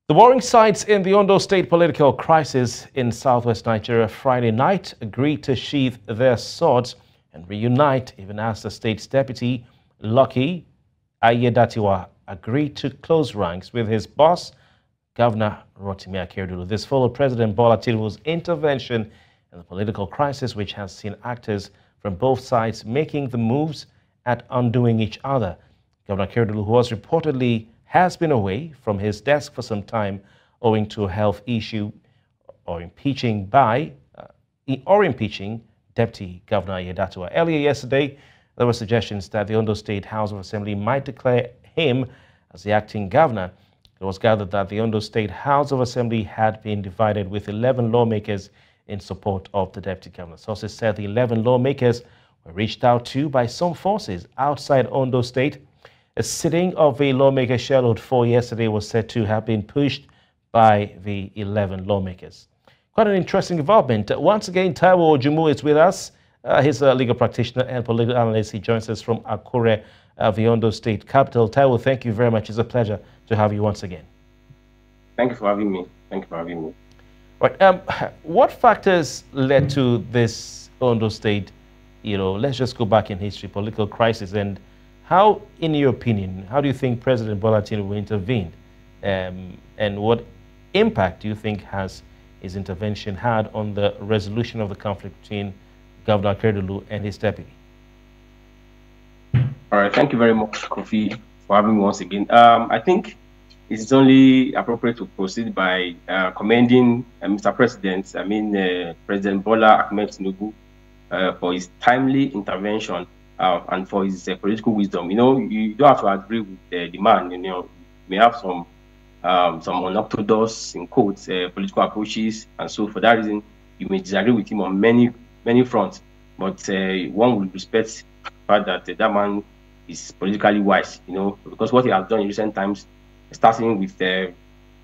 The warring sides in the Ondo State political crisis in southwest Nigeria Friday night agreed to sheath their swords and reunite, even as the state's deputy, Lucky Aiyedatiwa, agreed to close ranks with his boss, Governor Rotimi Akeredolu. This followed President Bola Tinubu's intervention in the political crisis, which has seen actors from both sides making the moves at undoing each other. Governor Akeredolu, who has been away from his desk for some time owing to a health issue, or impeaching Deputy Governor Aiyedatiwa. Earlier yesterday, there were suggestions that the Ondo State House of Assembly might declare him as the acting governor. It was gathered that the Ondo State House of Assembly had been divided, with 11 lawmakers in support of the deputy governor. Sources said the 11 lawmakers were reached out to by some forces outside Ondo State. A sitting of a lawmaker scheduled for yesterday was said to have been pushed by the 11 lawmakers. Quite an interesting development. Once again, Taiwo Ojumu is with us. He's a legal practitioner and political analyst. He joins us from Akure, the Ondo State capital. Taiwo, thank you very much. It's a pleasure to have you once again. Thank you for having me. Thank you for having me. Right. What factors led to this Ondo State, let's just go back in history, political crisis, and how, in your opinion, how do you think President Bola Tinubu intervened? And what impact do you think has his intervention had on the resolution of the conflict between Governor Akeredolu and his deputy? All right, thank you very much, Kofi, for having me once again. I think it's only appropriate to proceed by commending Mr. President, President Bola Tinubu, for his timely intervention and for his political wisdom. You don't have to agree with the man. You may have some unorthodox, in quotes, political approaches, and so for that reason, you may disagree with him on many fronts. But one would respect the fact that that man is politically wise. Because what he has done in recent times, starting with the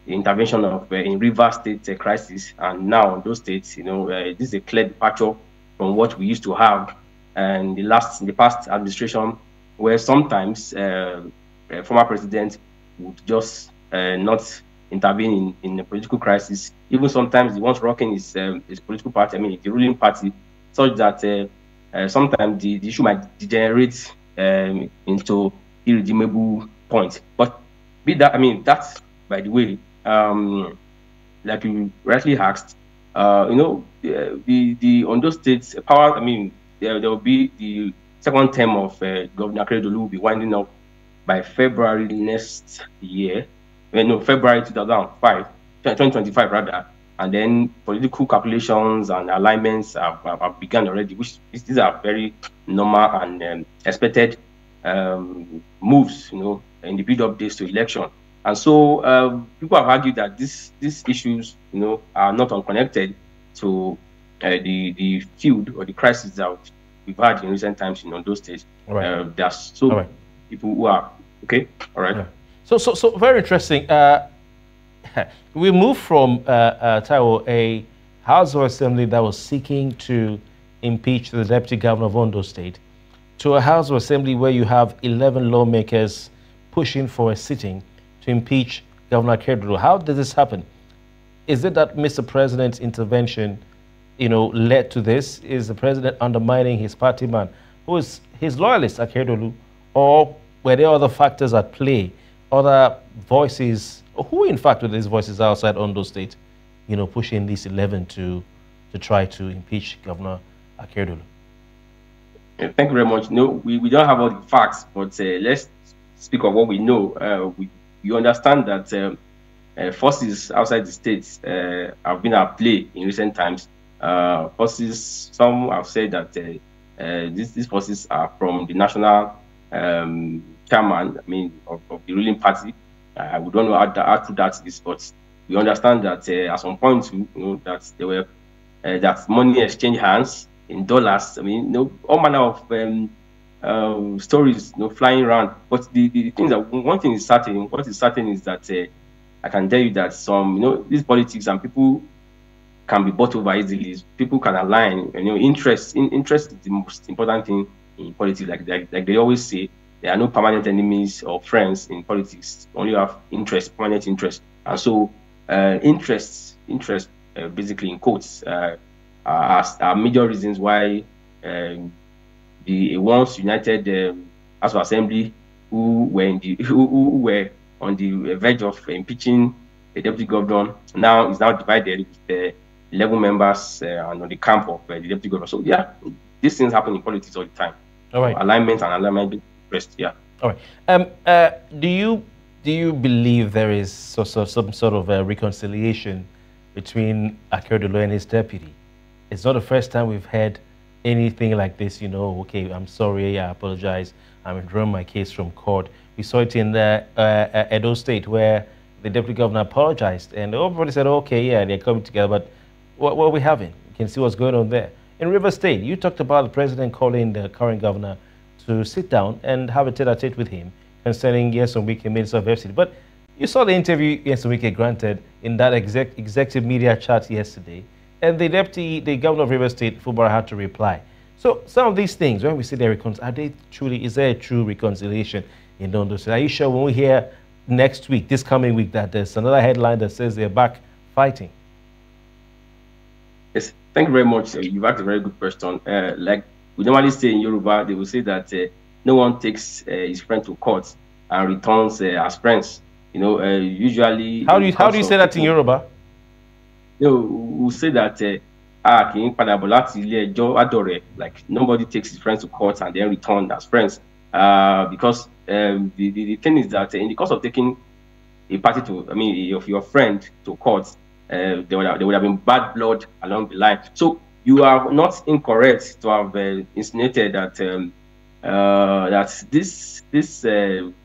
intervention of in Rivers State crisis, and now in those states, this is a clear departure from what we used to have in the past administration, where sometimes former president would just not intervene in the political crisis. Even sometimes he wants rocking his political party, the ruling party, such that sometimes the issue might degenerate into irredeemable point. But be that, that's, by the way, like you rightly asked, the Ondo State's power, there will be the second term of Governor Akeredolu will be winding up by February next year. February 2025 rather. And then political calculations and alignments have begun already, which these are very normal and expected moves, in the build-up days to election. And so people have argued that these issues, are not unconnected to the feud or the crisis that we've had in recent times in Ondo State. Right. There's people who are okay. All right. So very interesting. We moved from Taiwo, a House of Assembly that was seeking to impeach the Deputy Governor of Ondo State, to a House of Assembly where you have 11 lawmakers pushing for a sitting to impeach Governor Akeredolu. How did this happen? Is it that Mr. President's intervention, led to this? Is the president undermining his party man, who is his loyalist, Akeredolu, or were there other factors at play, other voices? Who, in fact, were these voices outside Ondo State, pushing these 11 to try to impeach Governor Akeredolu? Thank you very much. No, we don't have all the facts, but let's speak of what we know. You understand that forces outside the states have been at play in recent times. Forces, some have said that these forces are from the national chairman, of the ruling party. We don't know how true that is, but we understand that at some point, that there were that money exchange hands in dollars. All manner of stories, flying around. But the thing that one thing is certain. What is certain is that I can tell you that some, these politics and people can be bought over easily. People can align. Interest is the most important thing in politics. Like they always say, there are no permanent enemies or friends in politics. Only have interest, permanent interest. And so interest, basically in quotes, are major reasons why the once united House of Assembly who were who were on the verge of impeaching the deputy governor now is now divided with the 11 members and on the camp of the deputy governor. So yeah, these things happen in politics all the time. All right. So alignment and alignment interest. Yeah. All right. Do you believe there is some sort of a reconciliation between Akeredolu and his deputy? It's not the first time we've had anything like this. Okay, I'm sorry, I apologize, I'm withdrawing my case from court. We saw it in Ondo State where the deputy governor apologized and everybody said, okay, yeah, they're coming together, but what are we having? You can see what's going on there. In River State, you talked about the president calling the current governor to sit down and have a tete-a-tete with him concerning Nyesom Wike, Minister of FCT. But you saw the interview Nyesom Wike granted in that executive media chat yesterday, and the governor of River State, Fubara, had to reply. So some of these things, when we say they're is there a true reconciliation in Ondo State? Are you sure when we hear next week, this coming week, that there's another headline that says they're back fighting? Yes, thank you very much. You've asked a very good question. Like we normally say in Yoruba, they will say that no one takes his friend to court and returns as friends. Usually. How do you say that in Yoruba? We'll say that like nobody takes his friends to court and then return as friends. Because the thing is that in the course of taking a party of your friend to court, there would have been bad blood along the line. So you are not incorrect to have insinuated that that this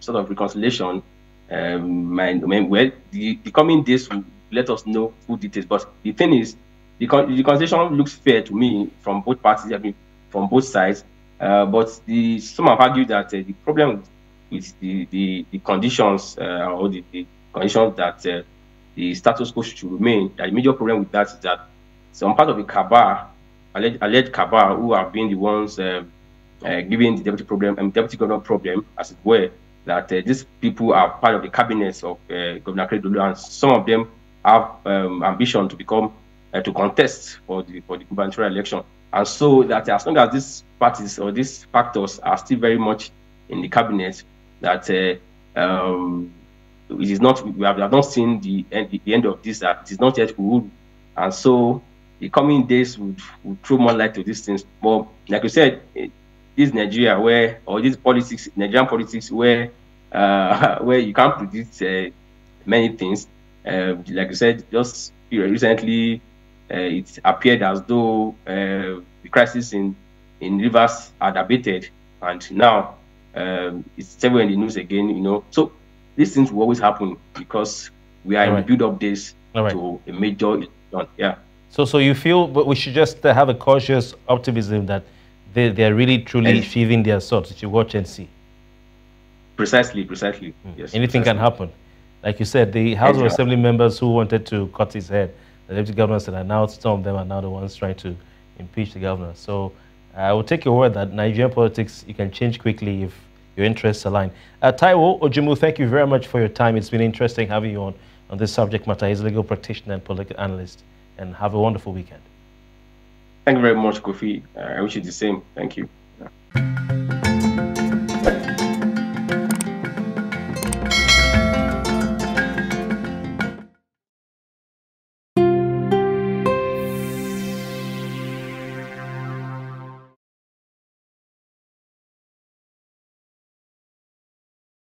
sort of reconciliation the coming days will let us know full details. But the thing is, the reconciliation looks fair to me from both parties, from both sides. But some have argued that the problem with the conditions or the conditions that the status quo should remain, the major problem with that is that some part of the cabal, alleged cabal, who have been the ones giving the deputy governor problem, as it were, that these people are part of the cabinets of Governor Akeredolu, and some of them have ambition to become to contest for the gubernatorial election. And so that as long as these parties or these factors are still very much in the cabinet, that it is not, we have not seen the end of this, that it is not yet ruled. And so the coming days would throw more light to these things. But like you said, this Nigeria Nigerian politics where you can't predict many things. Like you said, just recently it appeared as though the crisis in Rivers had abated, and now it's still in the news again. So these things will always happen because we are in the build-up days to a major election. Yeah. So you feel, but we should just have a cautious optimism that they are really truly sheathing their swords. We should watch and see. Precisely. Yes. Anything can happen. Like you said, the House of Assembly members who wanted to cut his head, the deputy governor said, and now some of them are now the ones trying to impeach the governor. So I will take your word that Nigerian politics, you can change quickly if your interests align. Taiwo, Ojumu, thank you very much for your time. It's been interesting having you on this subject matter. He's a legal practitioner and political analyst. And have a wonderful weekend. Thank you very much, Kofi. I wish you the same. Thank you.